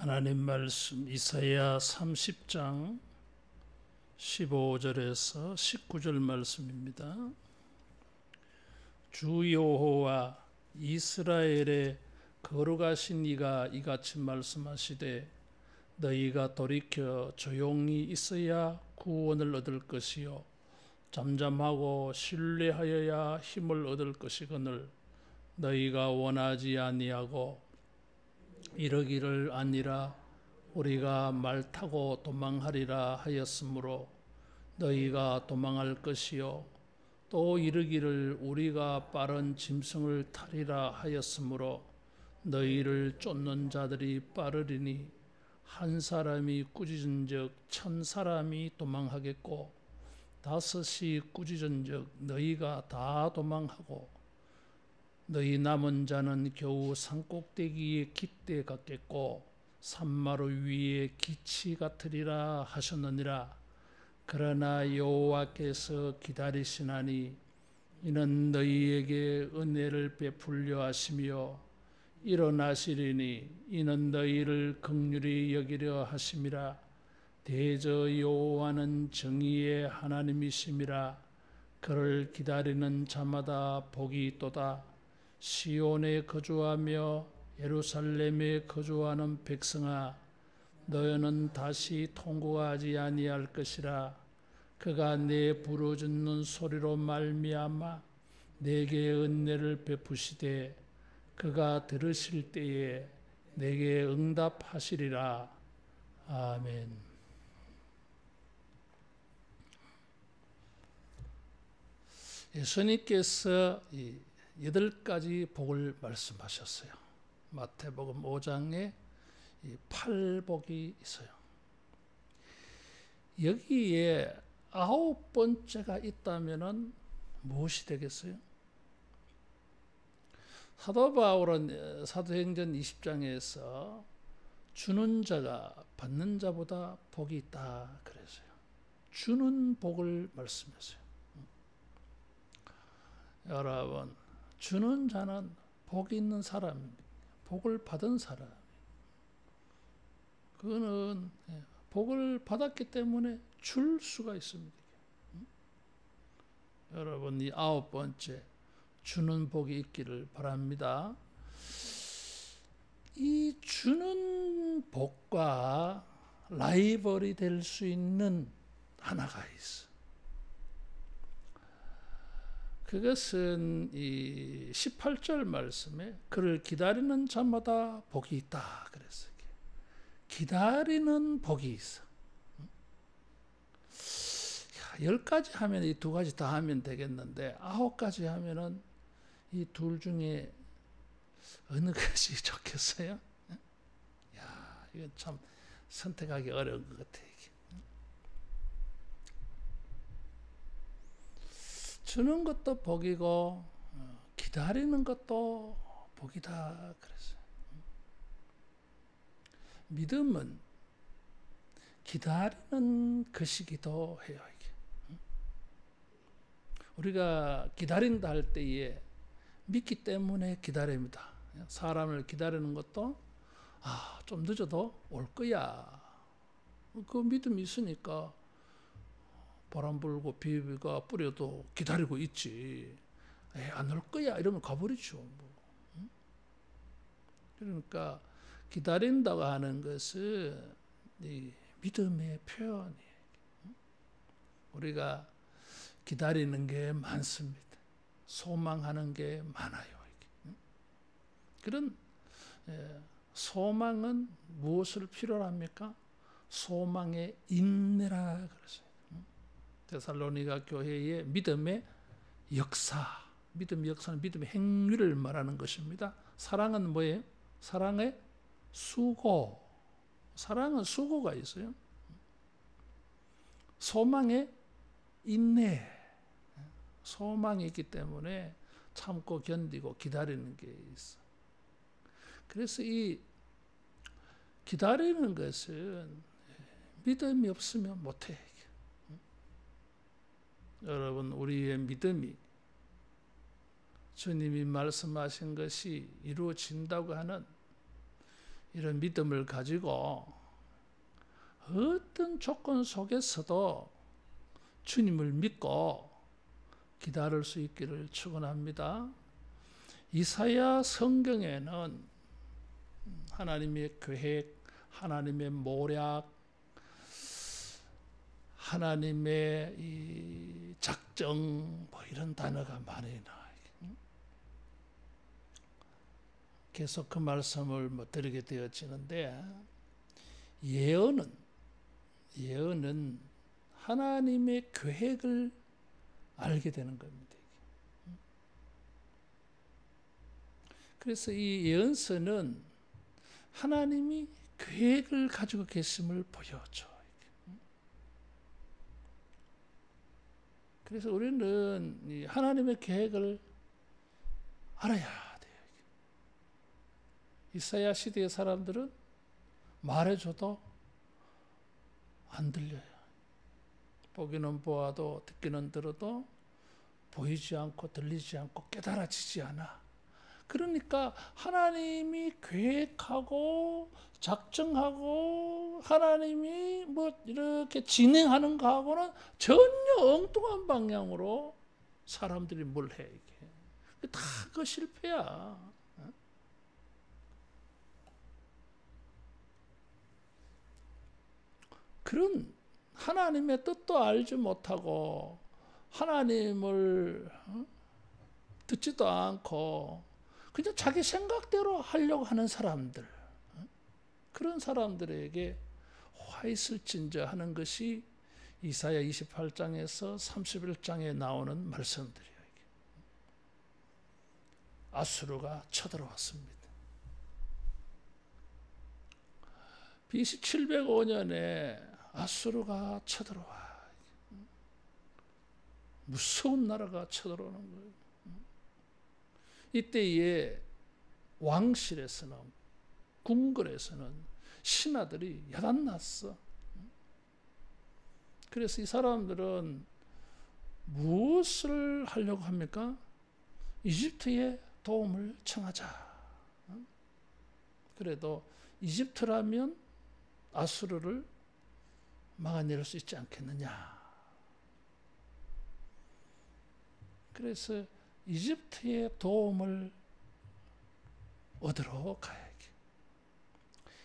하나님 말씀 이사야 30장 15절에서 19절 말씀입니다. 주 여호와 이스라엘의 거룩하신 이가 이같이 말씀하시되 너희가 돌이켜 조용히 있어야 구원을 얻을 것이요 잠잠하고 신뢰하여야 힘을 얻을 것이거늘 너희가 원하지 아니하고 이러기를 아니라 우리가 말 타고 도망하리라 하였으므로 너희가 도망할 것이요 또 이르기를 우리가 빠른 짐승을 타리라 하였으므로 너희를 쫓는 자들이 빠르리니 한 사람이 꾸짖은즉 1000사람이 도망하겠고 5이 꾸짖은즉 너희가 다 도망하고 너희 남은 자는 겨우 산꼭대기에 깃대 같겠고 산마루 위에 기치 같으리라 하셨느니라. 그러나 여호와께서 기다리시나니 이는 너희에게 은혜를 베풀려 하시며 일어나시리니 이는 너희를 긍휼히 여기려 하심이라. 대저 여호와는 정의의 하나님이심이라. 그를 기다리는 자마다 복이 있도다. 시온에 거주하며 예루살렘에 거주하는 백성아, 너희는 다시 통곡하지 아니할 것이라. 그가 내 부르짖는 소리로 말미암아 내게 은혜를 베푸시되 그가 들으실 때에 내게 응답하시리라. 아멘. 예수님께서 8가지 복을 말씀하셨어요. 마태복음 5장에 8복이 있어요. 여기에 9번째가 있다면 무엇이 되겠어요? 사도 바울은 사도행전 20장에서 주는 자가 받는 자보다 복이 있다 그랬어요. 주는 복을 말씀했어요. 여러분, 주는 자는 복이 있는 사람, 복을 받은 사람. 그거는 복을 받았기 때문에 줄 수가 있습니다. 여러분, 이 9번째 주는 복이 있기를 바랍니다. 이 주는 복과 라이벌이 될 수 있는 하나가 있어. 그것은 이 18절 말씀에 그를 기다리는 자마다 복이 있다 그랬어요. 기다리는 복이 있어. 10가지 하면 이 2가지 다 하면 되겠는데 9가지 하면은 이 둘 중에 어느 것이 좋겠어요? 야, 이건 참 선택하기 어려운 것 같아요. 주는 것도 복이고 기다리는 것도 복이다 그랬어요. 믿음은 기다리는 것이기도 해요. 이게. 우리가 기다린다 할 때에 믿기 때문에 기다립니다. 사람을 기다리는 것도 좀 늦어도 올 거야. 그 믿음이 있으니까 바람 불고 비가 뿌려도 기다리고 있지. 안 올 거야 이러면 가버리죠. 그러니까 기다린다고 하는 것은 이 믿음의 표현이에요. 우리가 기다리는 게 많습니다. 소망하는 게 많아요. 그런 소망은 무엇을 필요로 합니까? 소망의 인내라 그랬어요. 데살로니가 교회의 믿음의 역사, 믿음의 역사는 믿음의 행위를 말하는 것입니다. 사랑은 뭐예요? 사랑의 수고. 사랑은 수고가 있어요. 소망의 인내. 소망이 있기 때문에 참고 견디고 기다리는 게 있어. 그래서 이 기다리는 것은 믿음이 없으면 못해. 여러분, 우리의 믿음이 주님이 말씀하신 것이 이루어진다고 하는 이런 믿음을 가지고 어떤 조건 속에서도 주님을 믿고 기다릴 수 있기를 축원합니다. 이사야 성경에는 하나님의 계획, 하나님의 모략, 하나님의 이 작정 뭐 이런 단어가 많이 나와요. 계속 그 말씀을 드리게 되어지는데 예언은 하나님의 계획을 알게 되는 겁니다. 그래서 이 예언서는 하나님이 계획을 가지고 계심을 보여줘. 그래서 우리는 하나님의 계획을 알아야 돼요. 이사야 시대의 사람들은 말해줘도 안 들려요. 보기는 보아도 듣기는 들어도 보이지 않고 들리지 않고 깨달아지지 않아. 그러니까 하나님이 계획하고 작정하고 하나님이 뭐 이렇게 진행하는 거하고는 전혀 엉뚱한 방향으로 사람들이 뭘 해. 이게 다 그 실패야. 그런 하나님의 뜻도 알지 못하고 하나님을 듣지도 않고 그냥 자기 생각대로 하려고 하는 사람들, 그런 사람들에게 화 있을진저 하는 것이 이사야 28장에서 31장에 나오는 말씀들이에요. 아수르가 쳐들어왔습니다. BC 705년에 아수르가 쳐들어와. 무서운 나라가 쳐들어오는 거예요. 이때에 왕실에서는, 궁궐에서는 신하들이 야단났어. 그래서 이 사람들은 무엇을 하려고 합니까? 이집트의 도움을 청하자. 그래도 이집트라면 아수르를 막아낼 수 있지 않겠느냐. 그래서 이집트의 도움을 얻으러 가야지.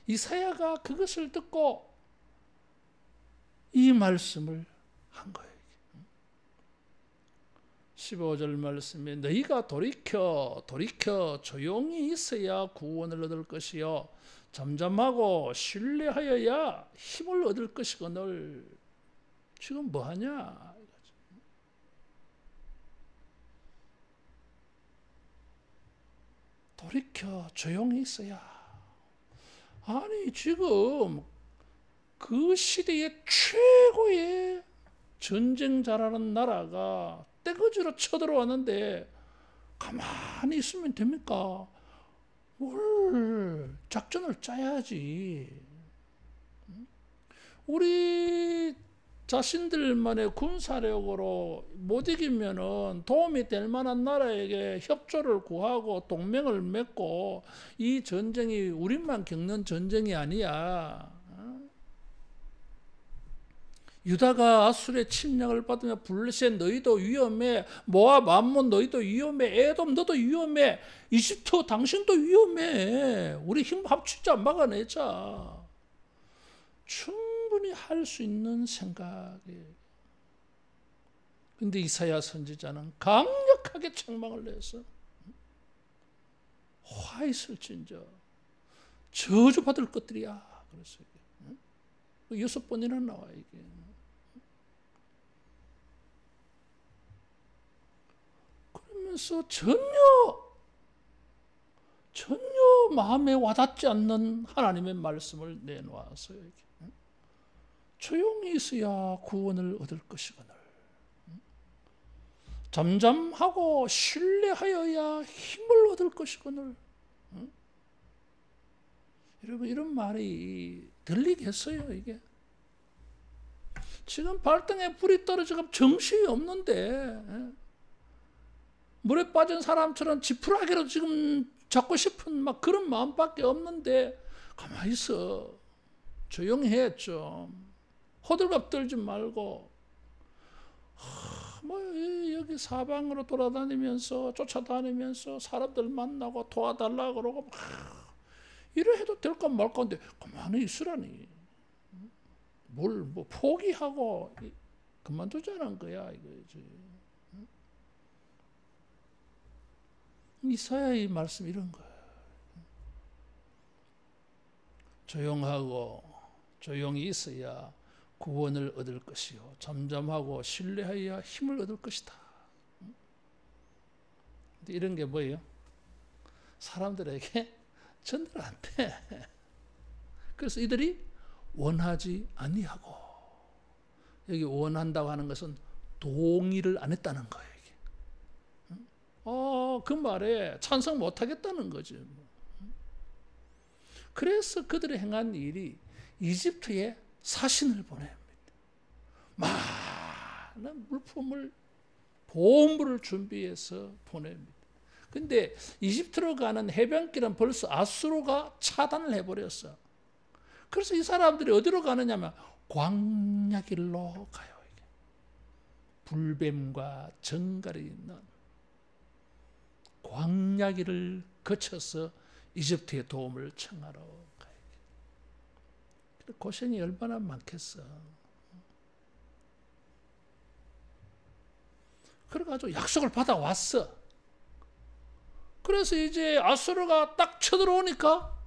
이사야가 그것을 듣고 이 말씀을 한 거예요. 15절 말씀에 너희가 돌이켜 조용히 있어야 구원을 얻을 것이요 잠잠하고 신뢰하여야 힘을 얻을 것이거늘. 지금 뭐하냐? 돌이켜 조용히 있어야. 아니 지금 그 시대의 최고의 전쟁 잘하는 나라가 떼거지로 쳐들어왔는데 가만히 있으면 됩니까? 뭘 작전을 짜야지. 우리 자신들만의 군사력으로 못 이기면은 도움이 될 만한 나라에게 협조를 구하고 동맹을 맺고, 이 전쟁이 우리만 겪는 전쟁이 아니야. 유다가 아수르의 침략을 받으면 블레셋 너희도 위험해, 모압 암몬 너희도 위험해, 에돔 너도 위험해, 이집트 당신도 위험해. 우리 힘 합치자, 막아내자. 충분히 할 수 있는 생각이에요. 근데 이사야 선지자는 강력하게 책망을 내서 화 있을진저 저주받을 것들이야. 그랬어요. 6번이나 나와 이게. 그러면서 전혀 마음에 와닿지 않는 하나님의 말씀을 내놓았어요. 조용히 있어야 구원을 얻을 것이거늘. 잠잠하고 신뢰하여야 힘을 얻을 것이거늘. 여러분, 이런 말이 들리겠어요, 이게? 지금 발등에 불이 떨어지고 정신이 없는데, 물에 빠진 사람처럼 지푸라기로 지금 잡고 싶은 막 그런 마음밖에 없는데, 가만히 있어. 조용히 해 좀. 호들갑 떨지 말고. 뭐 여기 사방으로 돌아다니면서 쫓아다니면서 사람들 만나고 도와달라 그러고 막 이래 해도 될까 말까 한데 가만히 있으라니. 뭘 뭐 포기하고 그만두자는 거야 이거지. 이사야의 말씀 이런 거야. 조용하고 조용히 있어야 구원을 얻을 것이요 잠잠하고 신뢰하여야 힘을 얻을 것이다. 근데 이런 게 뭐예요? 사람들에게 전달 안 돼. 그래서 이들이 원하지 아니하고, 여기 원한다고 하는 것은 동의를 안 했다는 거예요. 이게. 그 말에 찬성 못 하겠다는 거죠. 그래서 그들이 행한 일이 이집트에 사신을 보냅니다. 많은 물품을, 보험물을 준비해서 보냅니다. 근데 이집트로 가는 해변길은 벌써 아수르가 차단을 해버렸어. 그래서 이 사람들이 어디로 가느냐면 광야길로 가요. 이게. 불뱀과 정갈이 있는 광야길을 거쳐서 이집트의 도움을 청하러 가요. 고생이 얼마나 많겠어. 그래가지고 약속을 받아왔어. 그래서 이제 아수르가 딱 쳐들어오니까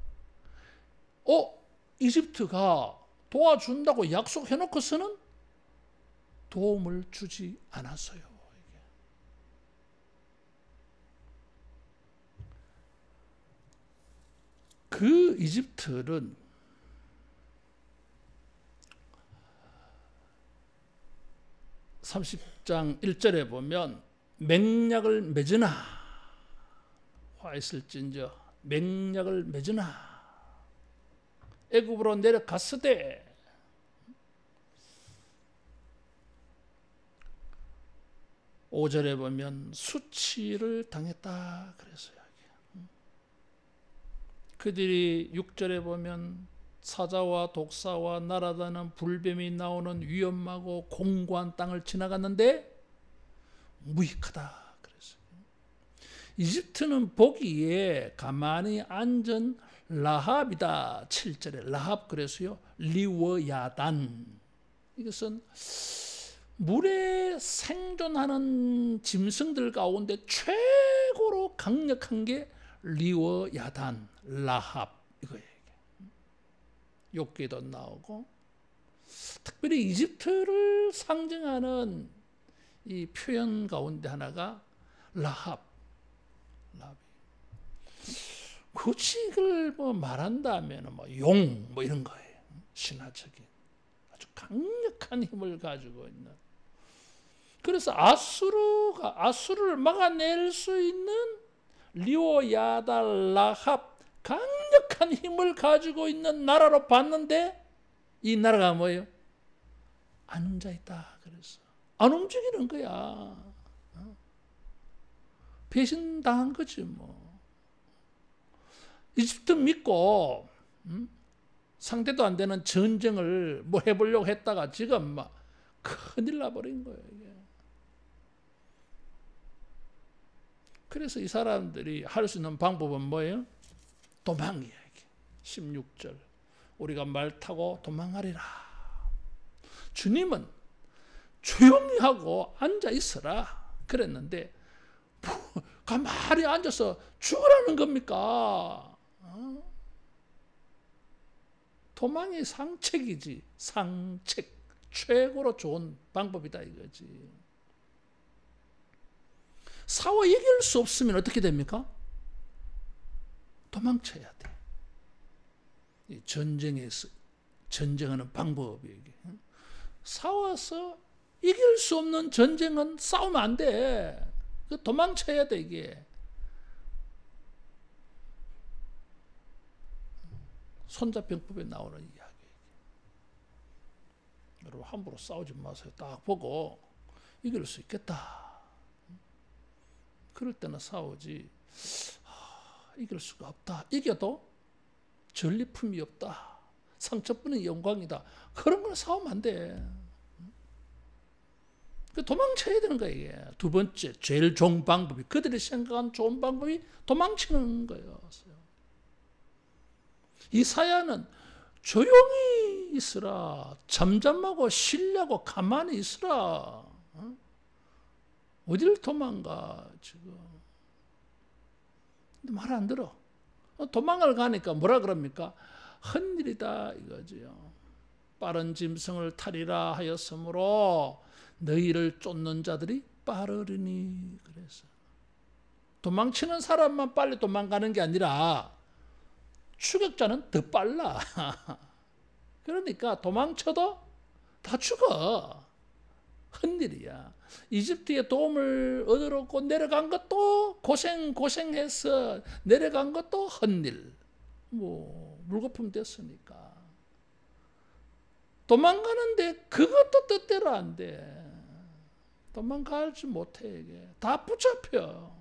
이집트가 도와준다고 약속해놓고서는 도움을 주지 않았어요. 그 이집트는 30장 1절에 보면 맹약을 맺으나, 화 있을진저 맹약을 맺으나 애굽으로 내려갔으되 (5절에) 보면 수치를 당했다 그랬어요. 그들이 (6절에) 보면 사자와 독사와 날아다니는 불뱀이 나오는 위험하고 공고한 땅을 지나갔는데 무익하다 그랬어요. 이집트는 보기에 가만히 앉은 라합이다. 7절에 라합 그래서요 리워야단, 이것은 물에 생존하는 짐승들 가운데 최고로 강력한 게 리워야단, 라합 이거예요. 욥기도 나오고, 특별히 이집트를 상징하는 이 표현 가운데 하나가 라합. 굳이 이걸 뭐 말한다면 용 이런 거예요. 신화적인 아주 강력한 힘을 가지고 있는. 그래서 아수르를 막아낼 수 있는 리오야다 라합, 강력한 힘을 가지고 있는 나라로 봤는데 이 나라가 뭐예요? 앉아있다. 그래서 안 움직이는 거야. 배신당한 거지 뭐. 이집트 믿고 상대도 안 되는 전쟁을 뭐 해보려고 했다가 지금 막 큰일 나버린 거예요. 이게. 그래서 이 사람들이 할 수 있는 방법은 뭐예요? 도망이야. 16절 우리가 말 타고 도망하리라. 주님은 조용히 하고 앉아 있어라 그랬는데 가만히 앉아서 죽으라는 겁니까? 도망이 상책이지. 상책, 최고로 좋은 방법이다 이거지. 싸워 이길 수 없으면 어떻게 됩니까? 도망쳐야 돼. 전쟁에서 전쟁하는 방법이 이게. 싸워서 이길 수 없는 전쟁은 싸우면 안 돼. 도망쳐야 돼 이게. 손자병법에 나오는 이야기. 여러분 함부로 싸우지 마세요. 딱 보고 이길 수 있겠다. 그럴 때는 싸우지. 이길 수가 없다. 이겨도 전리품이 없다. 상처뿐인 영광이다. 그런 걸 사오면 안 돼. 도망쳐야 되는 거야, 이게. 두 번째, 제일 좋은 방법이, 그들이 생각한 좋은 방법이 도망치는 거예요. 이사야는 조용히 있으라. 잠잠하고 신뢰하고 가만히 있으라. 어디를 도망가, 지금. 근데 말 안 들어. 도망을 가니까 뭐라 그럽니까? 헛일이다, 이거지요. 빠른 짐승을 타리라 하였으므로 너희를 쫓는 자들이 빠르리니. 그래서 도망치는 사람만 빨리 도망가는 게 아니라 추격자는 더 빨라. 그러니까 도망쳐도 다 죽어. 헛일이야. 이집트의 도움을 얻어놓고 내려간 것도 고생해서 내려간 것도 헛일. 물거품 됐으니까. 도망가는데 그것도 뜻대로 안 돼. 도망가지 못해, 이게. 다 붙잡혀.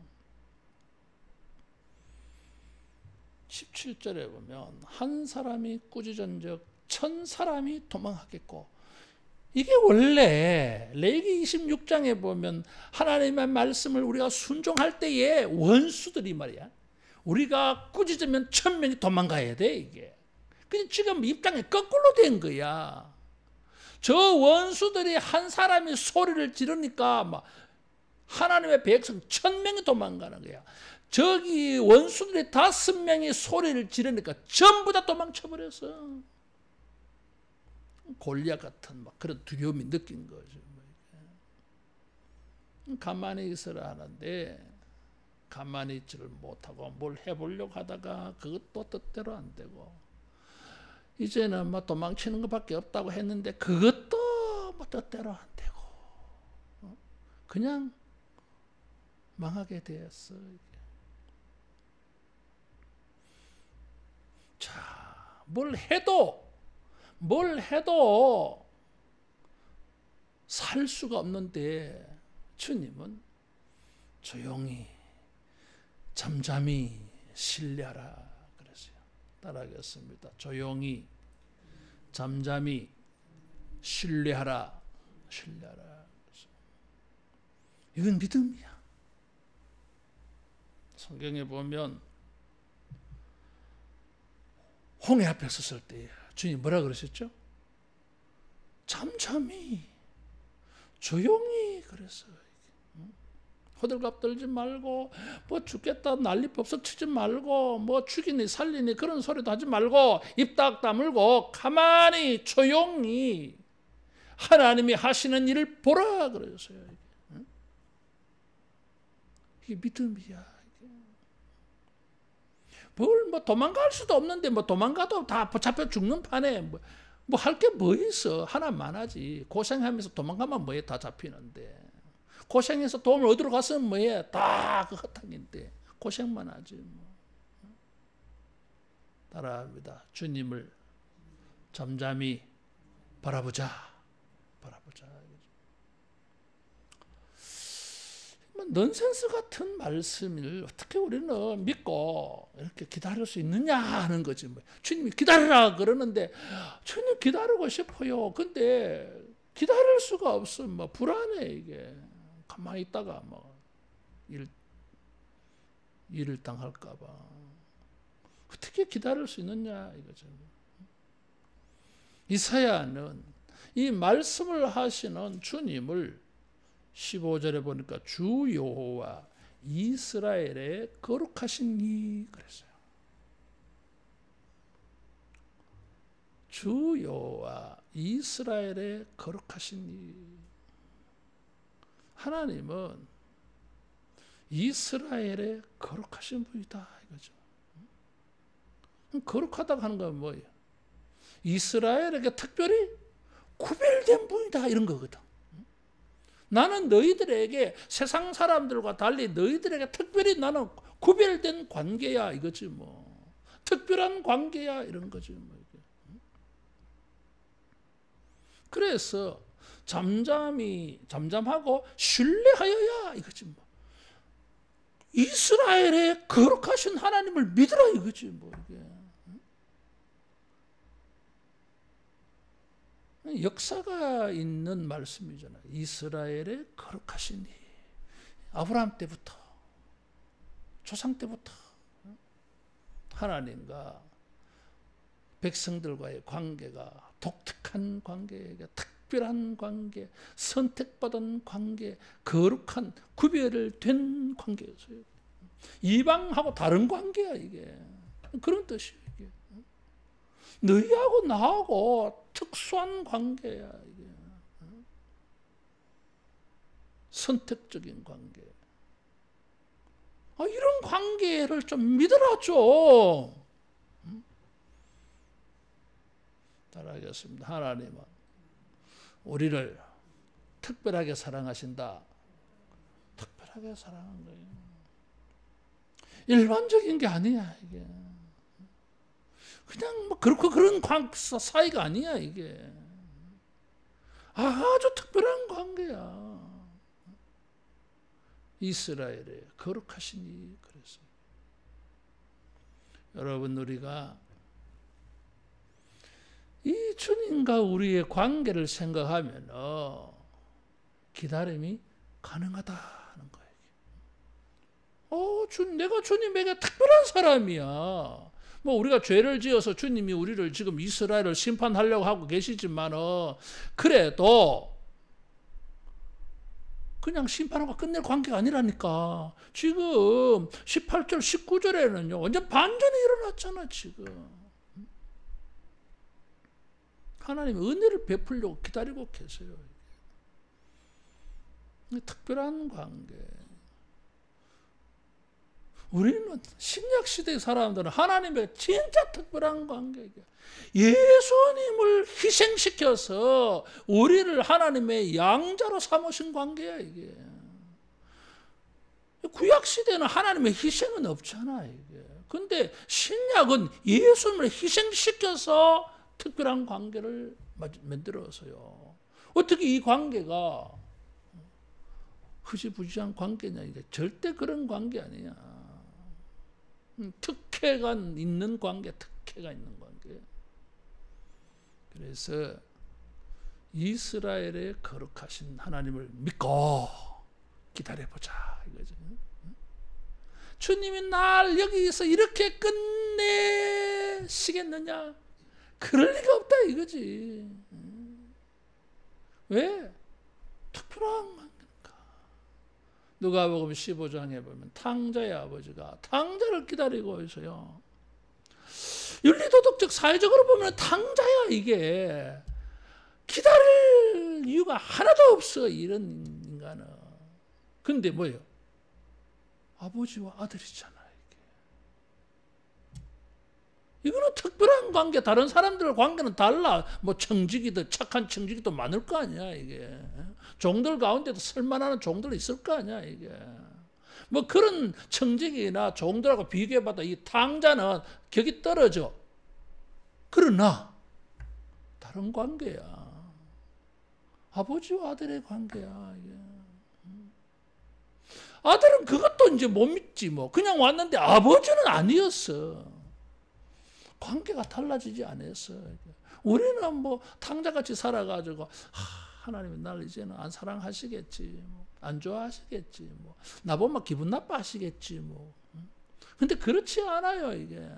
17절에 보면 한 사람이 꾸짖은즉 1000사람이 도망하겠고, 이게 원래 레위기 26장에 보면 하나님의 말씀을 우리가 순종할 때에 원수들이 말이야, 우리가 꾸짖으면 1000명이 도망가야 돼, 이게. 근데 지금 입장이 거꾸로 된 거야. 저 원수들이 한 사람이 소리를 지르니까 막 하나님의 백성 1000명이 도망가는 거야. 저기 원수들이 5명이 소리를 지르니까 전부 다 도망쳐버렸어. 골리앗 같은 막 그런 두려움이 느낀 거죠. 가만히 있으라 하는데 가만히 있지를 못하고 뭘 해보려고 하다가 그것도 뜻대로 안 되고, 이제는 뭐 도망치는 것밖에 없다고 했는데 그것도 뭐 뜻대로 안 되고, 그냥 망하게 되었어. 자, 뭘 해도 살 수가 없는데 주님은 조용히 잠잠히 신뢰하라 그랬어요. 따라하겠습니다. 조용히 잠잠히 신뢰하라. 이건 믿음이야. 성경에 보면 홍해 앞에 섰을 때 주님 뭐라 그러셨죠? 잠잠히 조용히 그랬어요. 호들갑 떨지 말고 뭐 죽겠다 난리 법석 치지 말고 뭐 죽이니 살리니 그런 소리도 하지 말고 입 딱 다물고 가만히 조용히 하나님이 하시는 일을 보라 그랬어요. 이게 믿음이야. 뭘 뭐 도망갈 수도 없는데 뭐 도망가도 다 잡혀 죽는 판에 뭐 할 게 뭐 있어. 하나만 하지. 고생하면서 도망가면 뭐해. 다 잡히는데. 고생해서 도움을 얻으러 갔으면 뭐해. 다 그 헛탕인데 고생만 하지 뭐. 따라합니다. 주님을 잠잠히 바라보자. 넌센스 같은 말씀을 어떻게 우리는 믿고 이렇게 기다릴 수 있느냐 하는 거지. 뭐. 주님이 기다리라 그러는데 주님 기다리고 싶어요. 근데 기다릴 수가 없어. 뭐 불안해 이게. 가만히 있다가 뭐 일을 당할까 봐. 어떻게 기다릴 수 있느냐 이거죠. 이사야는 이 말씀을 하시는 주님을 15절에 보니까 주 여호와 이스라엘의 거룩하신 이 그랬어요. 주 여호와 이스라엘의 거룩하신 이. 하나님은 이스라엘의 거룩하신 분이다 이거죠. 거룩하다고 하는 건 뭐예요? 이스라엘에게 특별히 구별된 분이다 이런 거거든. 나는 너희들에게 세상 사람들과 달리 너희들에게 특별히 나는 구별된 관계야 이거지 뭐. 특별한 관계야 이런 거지 뭐. 그래서 잠잠하고 신뢰하여야 이거지 뭐. 이스라엘의 거룩하신 하나님을 믿으라 이거지 뭐. 이게. 역사가 있는 말씀이잖아요. 이스라엘의 거룩하시니. 아브라함 때부터, 조상 때부터 하나님과 백성들과의 관계가 독특한 관계, 특별한 관계, 선택받은 관계, 거룩한 구별을 된 관계였어요. 이방하고 다른 관계야 이게. 그런 뜻이에요 이게. 너희하고 나하고 특수한 관계야 이게. 선택적인 관계. 이런 관계를 좀 믿어라 좀. 따라하겠습니다. 하나님은 우리를 특별하게 사랑하신다. 특별하게 사랑한 거예요. 일반적인 게 아니야 이게. 그냥 뭐 그렇고 그런 사이가 아니야 이게. 아주 특별한 관계야. 이스라엘의 거룩하시니 그랬어요. 여러분 우리가 이 주님과 우리의 관계를 생각하면 기다림이 가능하다는 거예요. 내가 주님에게 특별한 사람이야. 뭐 우리가 죄를 지어서 주님이 우리를 지금 이스라엘을 심판하려고 하고 계시지만 그래도 그냥 심판하고 끝낼 관계가 아니라니까. 지금 18절 19절에는요 완전 반전이 일어났잖아 지금. 하나님이 은혜를 베풀려고 기다리고 계세요. 특별한 관계. 우리는 신약시대 사람들은 하나님의 진짜 특별한 관계. 예수님을 희생시켜서 우리를 하나님의 양자로 삼으신 관계야 이게. 구약시대는 하나님의 희생은 없잖아 이게. 근데 신약은 예수님을 희생시켜서 특별한 관계를 만들어서요. 어떻게 이 관계가 흐지부지한 관계냐 이게. 절대 그런 관계 아니야. 특혜가 있는 관계, 특혜가 있는 관계. 그래서 이스라엘의 거룩하신 하나님을 믿고 기다려보자 이거죠. 주님이 날 여기서 이렇게 끝내시겠느냐? 그럴 리가 없다 이거지. 왜? 특별한 관계니까. 누가복음 15장에 보면 탕자의 아버지가 탕자를 기다리고 있어요. 윤리도덕적 사회적으로 보면 탕자야 이게. 기다릴 이유가 하나도 없어 이런 인간은. 근데 뭐예요? 아버지와 아들이잖아. 이거는 특별한 관계. 다른 사람들의 관계는 달라. 뭐 청지기도 착한 청지기도 많을 거 아니야 이게. 종들 가운데도 쓸만한 종들 있을 거 아니야 이게. 뭐 그런 청지기나 종들하고 비교해봐도 이 탕자는 격이 떨어져. 그러나 다른 관계야. 아버지와 아들의 관계야 이게. 아들은 그것도 이제 못 믿지 뭐. 그냥 왔는데 아버지는 아니었어. 관계가 달라지지 않았어. 우리는 뭐 탕자같이 살아가지고 하나님이 날 이제는 안 사랑하시겠지, 뭐. 안 좋아하시겠지, 뭐. 나보면 기분 나빠하시겠지, 뭐. 근데 그렇지 않아요 이게.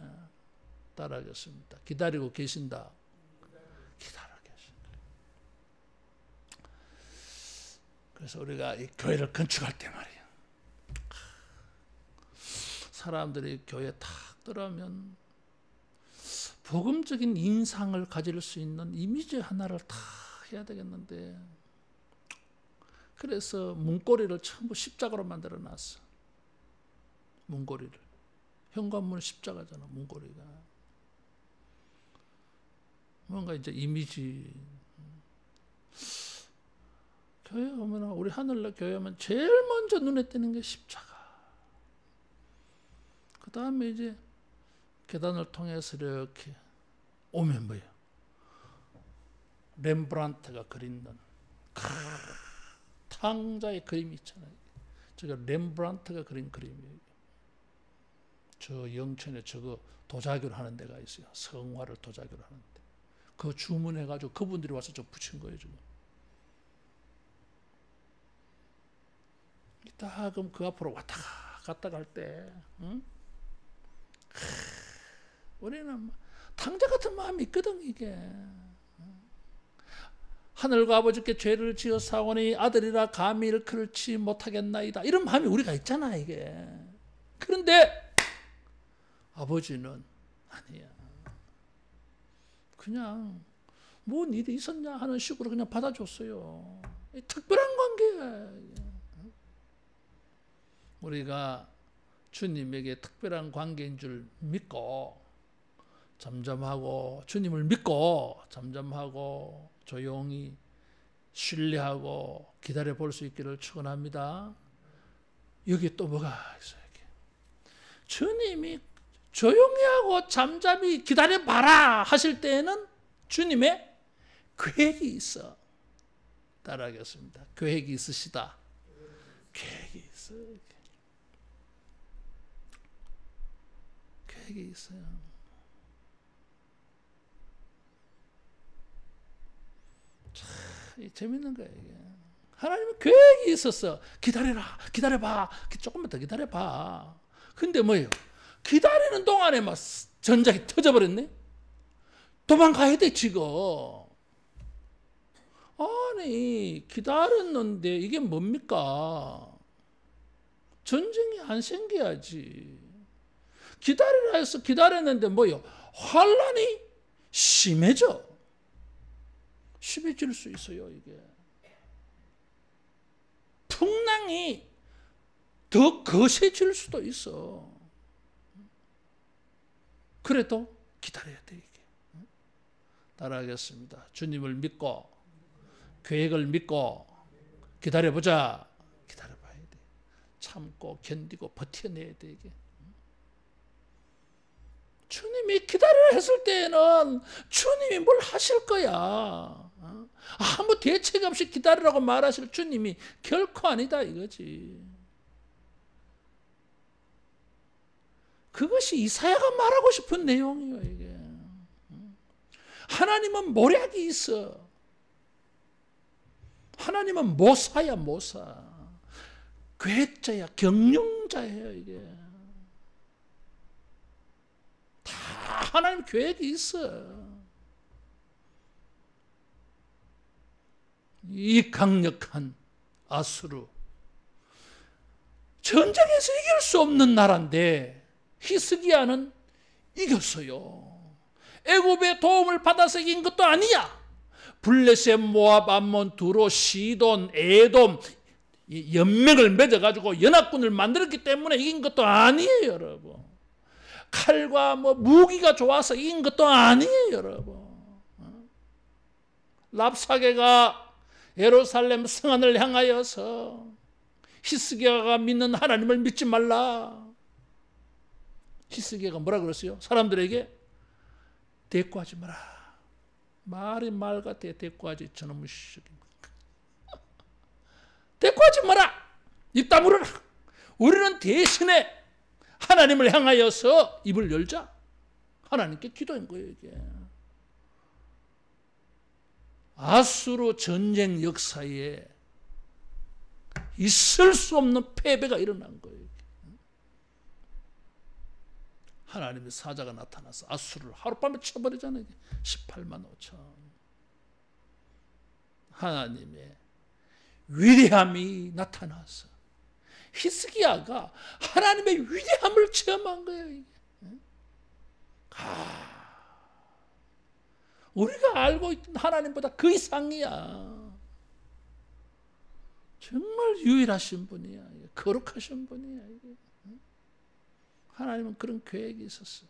따라하겠습니다. 기다리고 계신다. 기다려 계신다. 그래서 우리가 이 교회를 건축할 때 말이야. 사람들이 교회에 탁 들어오면 복음적인 인상을 가질 수 있는 이미지 하나를 다 해야 되겠는데, 그래서 문고리를 전부 십자가로 만들어 놨어. 문고리를. 현관문 십자가잖아 문고리가. 뭔가 이제 이미지. 교회 오면, 우리 하늘날 교회 오면 제일 먼저 눈에 띄는 게 십자가. 그 다음에 이제 계단을 통해서 이렇게 오면 뭐예요? 렘브란트가 그린 탕자의 그림이 있잖아요. 저거 렘브란트가 그린 그림이에요. 저 영천에 저거 도자기로 하는 데가 있어요. 성화를 도자기로 하는데. 그 주문해가지고 그분들이 와서 저 붙인 거예요 지금. 다 그럼 그 앞으로 왔다 갔다 갈 때, 응? 우리는 탕자 같은 마음이 있거든 이게. 하늘과 아버지께 죄를 지어 사오니 아들이라 감히 일컬지 못하겠나이다. 이런 마음이 우리가 있잖아 이게. 그런데 아버지는 아니야. 그냥 뭔 일이 있었냐 하는 식으로 그냥 받아줬어요. 특별한 관계야. 우리가 주님에게 특별한 관계인 줄 믿고 잠잠하고, 주님을 믿고 잠잠하고 조용히 신뢰하고 기다려 볼 수 있기를 축원합니다. 여기 또 뭐가 있어요? 주님이 조용히 하고 잠잠히 기다려 봐라 하실 때에는 주님의 계획이 있어. 따라하겠습니다. 계획이 있으시다. 계획이 있어. 계획이 있어요. 참 재밌는 거예요 이게. 하나님은 계획이 있었어. 기다려라, 기다려봐, 조금만 더 기다려봐. 근데 뭐예요? 기다리는 동안에 막 전장이 터져버렸네. 도망가야 돼 지금. 아니 기다렸는데 이게 뭡니까? 전쟁이 안 생겨야지. 기다리라 해서 기다렸는데 뭐요? 환란이 심해져. 심해질 수 있어요 이게. 풍랑이 더 거세질 수도 있어. 그래도 기다려야 돼 이게. 따라하겠습니다. 주님을 믿고 계획을 믿고 기다려보자. 기다려봐야 돼. 참고 견디고 버텨내야 돼 이게. 주님이 기다리라 했을 때에는 주님이 뭘 하실 거야. 아무 대책 없이 기다리라고 말하실 주님이 결코 아니다 이거지. 그것이 이사야가 말하고 싶은 내용이에요 이게. 하나님은 모략이 있어. 하나님은 모사야 모사. 계획자야 경영자예요 이게. 다 하나님 계획이 있어. 이 강력한 아수르, 전쟁에서 이길 수 없는 나라인데 히스기야는 이겼어요. 애굽의 도움을 받아서 이긴 것도 아니야. 블레셋, 모압, 암몬, 두로, 시돈, 에돔 연맹을 맺어가지고 연합군을 만들었기 때문에 이긴 것도 아니에요 여러분. 칼과 뭐 무기가 좋아서 이긴 것도 아니에요 여러분. 랍사게가 예루살렘 성안을 향하여서 히스기야가 믿는 하나님을 믿지 말라. 히스기야가 뭐라 그랬어요? 사람들에게 대꾸하지 마라. 말이 말 같아. 대꾸하지 저놈의 시적인 대꾸하지 마라. 입 다물어라. 우리는 대신에 하나님을 향하여서 입을 열자. 하나님께 기도한 거예요 이게. 아수르 전쟁 역사에 있을 수 없는 패배가 일어난 거예요. 하나님의 사자가 나타나서 아수르를 하룻밤에 쳐버리잖아요. 18만 5천. 하나님의 위대함이 나타나서 히스기야가 하나님의 위대함을 체험한 거예요. 이게. 우리가 알고 있던 하나님보다 그 이상이야. 정말 유일하신 분이야. 거룩하신 분이야. 이게. 하나님은 그런 계획이 있었어.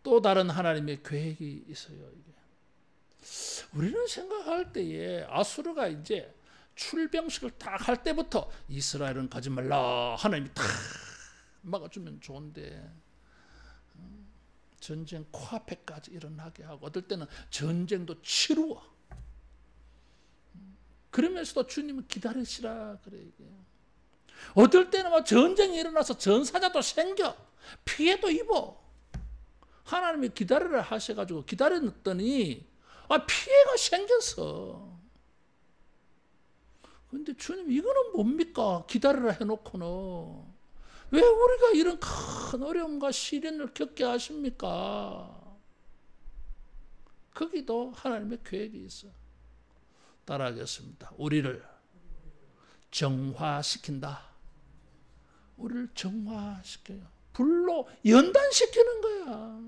또 다른 하나님의 계획이 있어요. 이게. 우리는 생각할 때에 아수르가 이제 출병식을 딱 할 때부터 이스라엘은 가지 말라. 하나님이 탁 막아주면 좋은데 전쟁 코앞에까지 일어나게 하고 어떨 때는 전쟁도 치루어. 그러면서도 주님은 기다리시라 그래 이게. 어떨 때는 막 전쟁이 일어나서 전사자도 생겨 피해도 입어. 하나님이 기다리라 하셔가지고 기다렸더니 피해가 생겼어. 근데 주님 이거는 뭡니까? 기다리라 해놓고는 왜 우리가 이런 큰 어려움과 시련을 겪게 하십니까? 거기도 하나님의 계획이 있어. 따라하겠습니다. 우리를 정화시킨다. 우리를 정화시켜요. 불로 연단시키는 거야.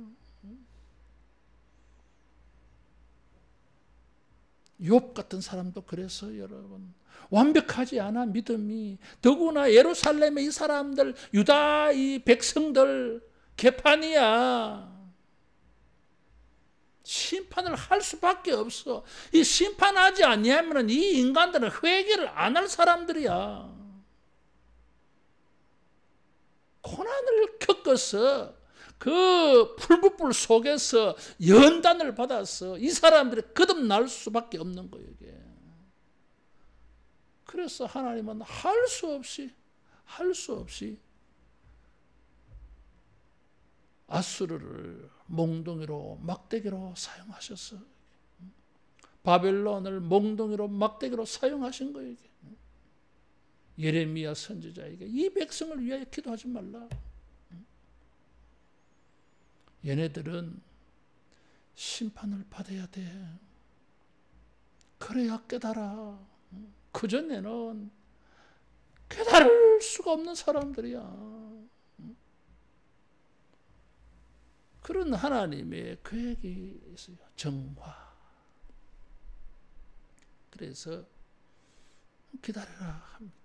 욥 같은 사람도 그래서 여러분 완벽하지 않아 믿음이. 더구나 예루살렘의 이 사람들 유다 이 백성들 개판이야. 심판을 할 수밖에 없어. 이 심판하지 아니하면 이 인간들은 회개를 안 할 사람들이야. 고난을 겪어서 그 풀부불 속에서 연단을 받아서 이 사람들이 거듭날 수밖에 없는 거예요. 이게. 그래서 하나님은 할 수 없이 아수르를 몽둥이로 막대기로 사용하셨어. 바벨론을 몽둥이로 막대기로 사용하신 거예요. 이게. 예레미야 선지자에게 이 백성을 위하여 기도하지 말라. 얘네들은 심판을 받아야 돼. 그래야 깨달아. 그전에는 깨달을 수가 없는 사람들이야. 그런 하나님의 계획이 있어요. 정화. 그래서 기다려라 합니다.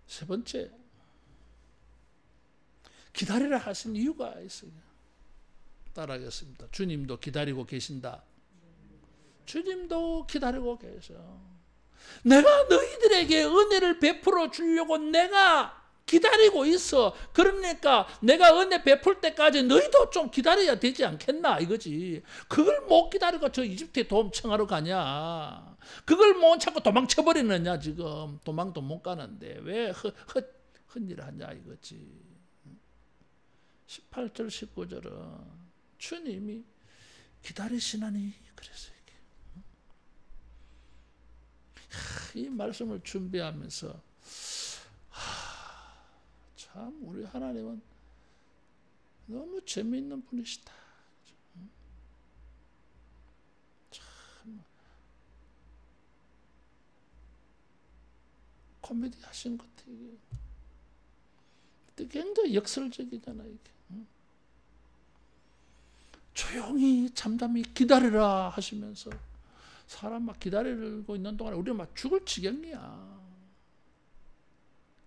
세 번째, 기다리라 하신 이유가 있어요. 따라하겠습니다. 주님도 기다리고 계신다. 주님도 기다리고 계셔. 내가 너희들에게 은혜를 베풀어 주려고 내가 기다리고 있어. 그러니까 내가 은혜 베풀 때까지 너희도 좀 기다려야 되지 않겠나 이거지. 그걸 못 기다리고 저 이집트에 도움 청하러 가냐. 그걸 못 찾고 도망쳐버리느냐. 지금 도망도 못 가는데 왜 헛일 하냐 이거지. 18절 19절은 주님이 기다리시나니 그래서 이 말씀을 준비하면서 참 우리 하나님은 너무 재미있는 분이시다. 참 코미디 하시는 것 같아. 이게 굉장히 역설적이잖아. 이게 조용히 잠잠히 기다리라 하시면서 사람 막 기다리고 있는 동안에 우리는 막 죽을 지경이야.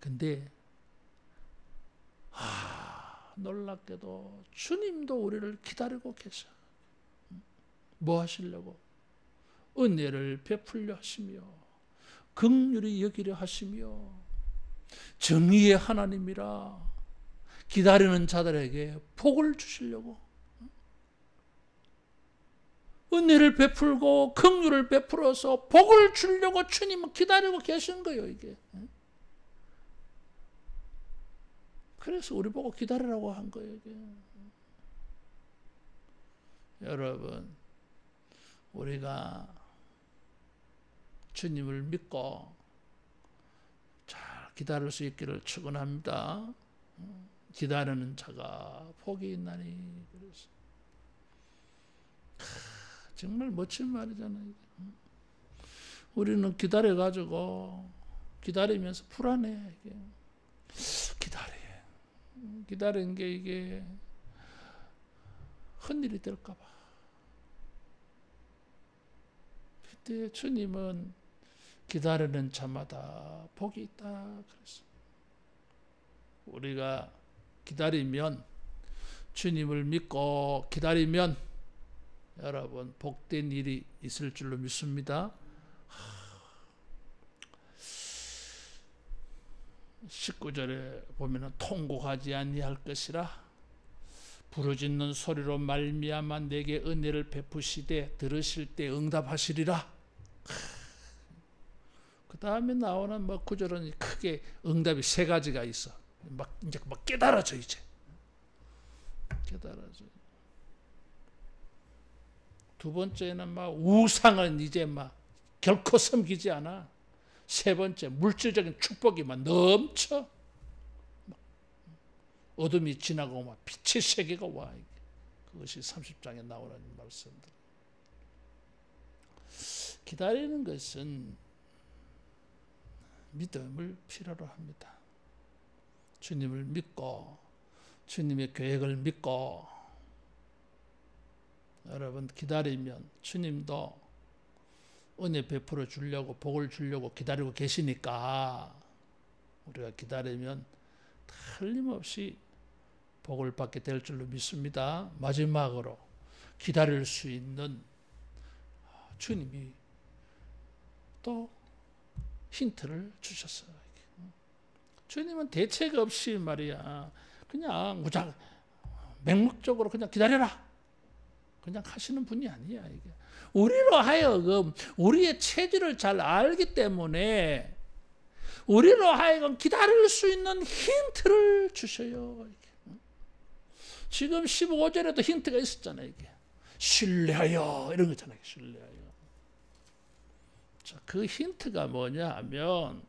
근데 놀랍게도 주님도 우리를 기다리고 계셔. 뭐 하시려고? 은혜를 베풀려 하시며 긍휼히 여기려 하시며 정의의 하나님이라 기다리는 자들에게 복을 주시려고 은혜를 베풀고 긍휼을 베풀어서 복을 주려고 주님은 기다리고 계신 거예요. 이게. 그래서 우리 보고 기다리라고 한 거예요. 이게. 여러분, 우리가 주님을 믿고 잘 기다릴 수 있기를 축원합니다. 기다리는 자가 복이 있나니. 그래서 정말 멋진 말이잖아요. 우리는 기다려가지고 기다리면서 불안해. 이게. 기다리는 게 이게 헛일이 될까 봐. 그때 주님은 기다리는 자마다 복이 있다 그랬어요. 우리가 기다리면 주님을 믿고 기다리면 여러분 복된 일이 있을 줄로 믿습니다. 19절에 보면은 통곡하지 아니할 것이라 부르짖는 소리로 말미암아 내게 은혜를 베푸시되 들으실 때 응답하시리라. 그 다음에 나오는 뭐 구절은 크게 응답이 세 가지가 있어. 이제 깨달아져 이제. 깨달아져요. 두 번째는 막 우상은 이제 막 결코 섬기지 않아. 세 번째, 물질적인 축복이 막 넘쳐. 어둠이 지나고 막 빛의 세계가 와. 그것이 30장에 나오는 말씀들. 기다리는 것은 믿음을 필요로 합니다. 주님을 믿고 주님의 계획을 믿고 여러분 기다리면 주님도 은혜 베풀어 주려고 복을 주려고 기다리고 계시니까 우리가 기다리면 틀림없이 복을 받게 될 줄로 믿습니다. 마지막으로 기다릴 수 있는 주님이 또 힌트를 주셨어요. 주님은 대책 없이 말이야 그냥 무작 맹목적으로 그냥 기다려라 그냥 하시는 분이 아니야. 이게 우리로 하여금 우리의 체질을 잘 알기 때문에 우리로 하여금 기다릴 수 있는 힌트를 주셔요. 지금 15절에도 힌트가 있었잖아요. 이게 신뢰하여 이런 거잖아요. 신뢰하여. 자, 그 힌트가 뭐냐 하면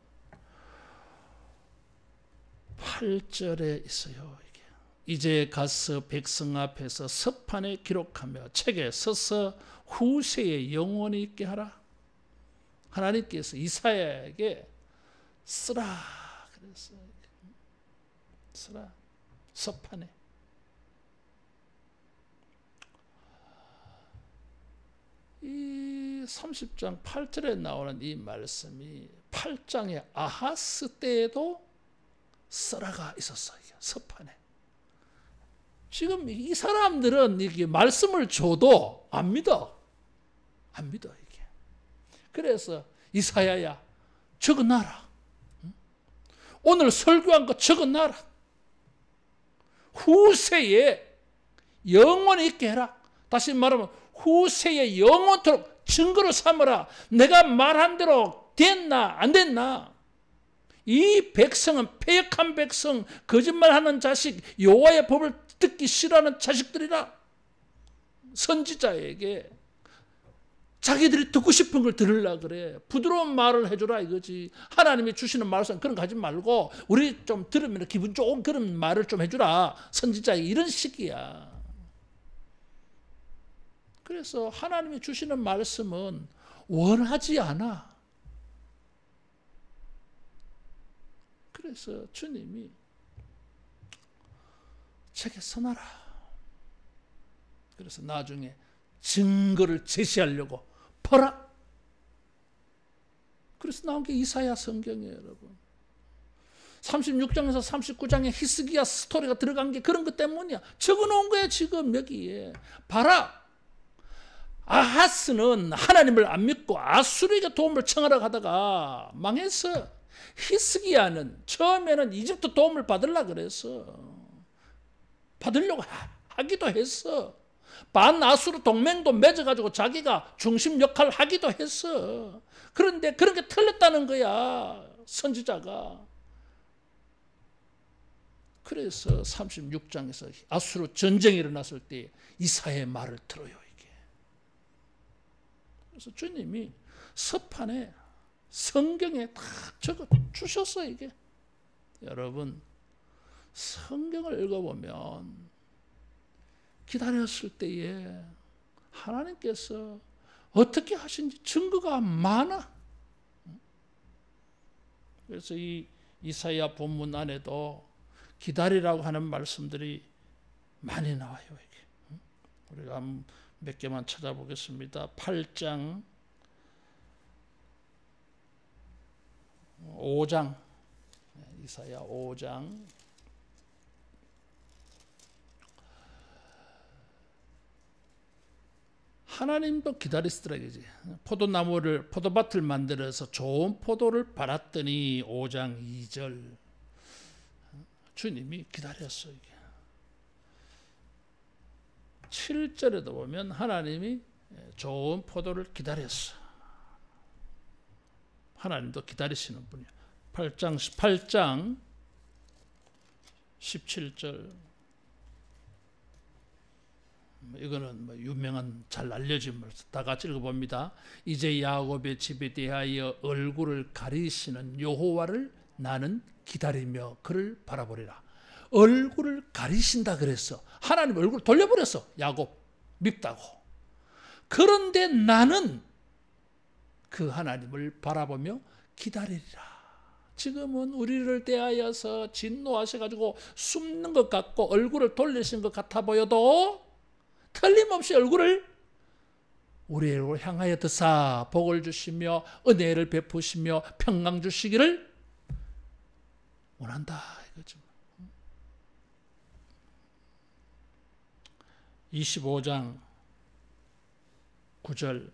8절에 있어요. 이게 이제 가서 백성 앞에서 서판에 기록하며 책에 써서 후세에 영원히 있게 하라. 하나님께서 이사야에게 쓰라 그랬어요. 쓰라 서판에. 이 30장 8절에 나오는 이 말씀이 8장의 아하스 때에도 쓰라가 있었어요. 서판에. 지금 이 사람들은 이게 말씀을 줘도 안 믿어. 안 믿어 이게. 그래서 이사야야 적어놔라. 오늘 설교한 거 적어놔라. 후세에 영원히 있게 해라. 다시 말하면 후세에 영원토록 증거로 삼으라. 내가 말한 대로 됐나 안 됐나. 이 백성은 패역한 백성, 거짓말하는 자식, 여호와의 법을 듣기 싫어하는 자식들이라. 선지자에게 자기들이 듣고 싶은 걸 들으려 그래. 부드러운 말을 해줘라 이거지. 하나님이 주시는 말씀 그런 거 하지 말고 우리 좀 들으면 기분 좋은 그런 말을 좀 해주라. 선지자에게 이런 식이야. 그래서 하나님이 주시는 말씀은 원하지 않아. 그래서 주님이 책에 써놔라. 그래서 나중에 증거를 제시하려고 봐라. 그래서 나온 게 이사야 성경이에요, 여러분. 36장에서 39장에 히스기야 스토리가 들어간 게 그런 것 때문이야. 적어놓은 거야 지금 여기에. 봐라. 아하스는 하나님을 안 믿고 아수르에게 도움을 청하러 가다가 망했어. 히스기야는 처음에는 이집트 도움을 받으려고 그랬어. 받으려고 하기도 했어. 반아수르 동맹도 맺어가지고 자기가 중심 역할을 하기도 했어. 그런데 그런 게 틀렸다는 거야. 선지자가. 그래서 36장에서 아수르 전쟁이 일어났을 때 이사야의 말을 들어요. 그래서 주님이 서판에 성경에 다 적어 주셨어요. 이게 여러분 성경을 읽어보면 기다렸을 때에 하나님께서 어떻게 하신지 증거가 많아. 그래서 이 이사야 본문 안에도 기다리라고 하는 말씀들이 많이 나와요. 이게 우리가 몇 개만 찾아보겠습니다. 8장, 5장, 이사야 5장, 하나님도 기다리시더라 이거지. 포도밭을 만들어서 좋은 포도를 팔았더니 5장 2절 주님이 기다렸어요. 이게. 7절에도 보면 하나님이 좋은 포도를 기다렸어. 하나님도 기다리시는 분이야. 8장 17절 이거는 뭐 유명한 잘 알려진 말씀. 다 같이 읽어봅니다. 이제 야곱의 집에 대하여 얼굴을 가리시는 여호와를 나는 기다리며 그를 바라보리라. 얼굴을 가리신다 그랬어. 하나님 얼굴을 돌려버렸어. 야곱 밉다고. 그런데 나는 그 하나님을 바라보며 기다리리라. 지금은 우리를 대하여서 진노하셔가지고 숨는 것 같고 얼굴을 돌리신 것 같아 보여도 틀림없이 얼굴을 우리를 향하여 드사 복을 주시며 은혜를 베푸시며 평강 주시기를 원한다 이거죠. 25장 9절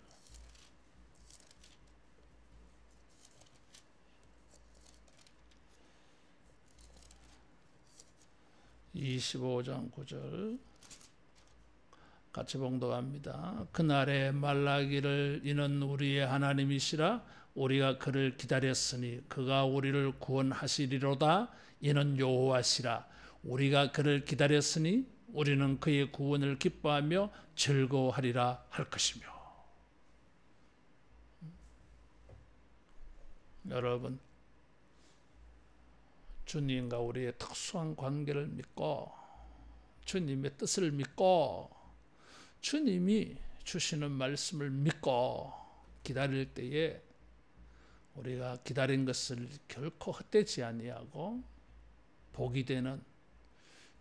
25장 9절 같이 봉독합니다. 그날에 말라기를 이는 우리의 하나님이시라 우리가 그를 기다렸으니 그가 우리를 구원하시리로다. 이는 여호와시라 우리가 그를 기다렸으니 우리는 그의 구원을 기뻐하며 즐거워하리라 할 것이며. 여러분, 주님과 우리의 특수한 관계를 믿고 주님의 뜻을 믿고 주님이 주시는 말씀을 믿고 기다릴 때에 우리가 기다린 것을 결코 헛되지 아니하고 복이 되는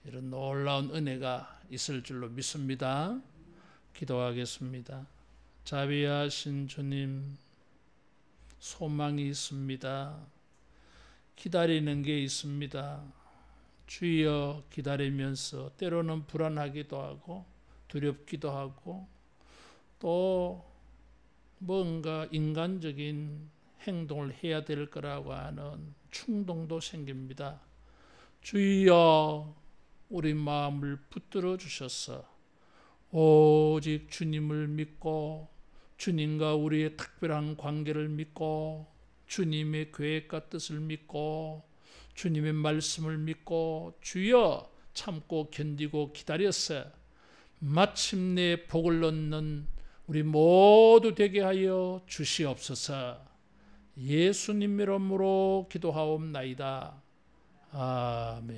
이런 놀라운 은혜가 있을 줄로 믿습니다. 기도하겠습니다. 자비하신 주님, 소망이 있습니다. 기다리는 게 있습니다. 주여 기다리면서 때로는 불안하기도 하고 두렵기도 하고 또 뭔가 인간적인 행동을 해야 될 거라고 하는 충동도 생깁니다. 주여 우리 마음을 붙들어 주셔서 오직 주님을 믿고 주님과 우리의 특별한 관계를 믿고 주님의 계획과 뜻을 믿고 주님의 말씀을 믿고 주여 참고 견디고 기다렸어 마침내 복을 얻는 우리 모두 되게 하여 주시옵소서. 예수님 이름으로 기도하옵나이다. 아멘.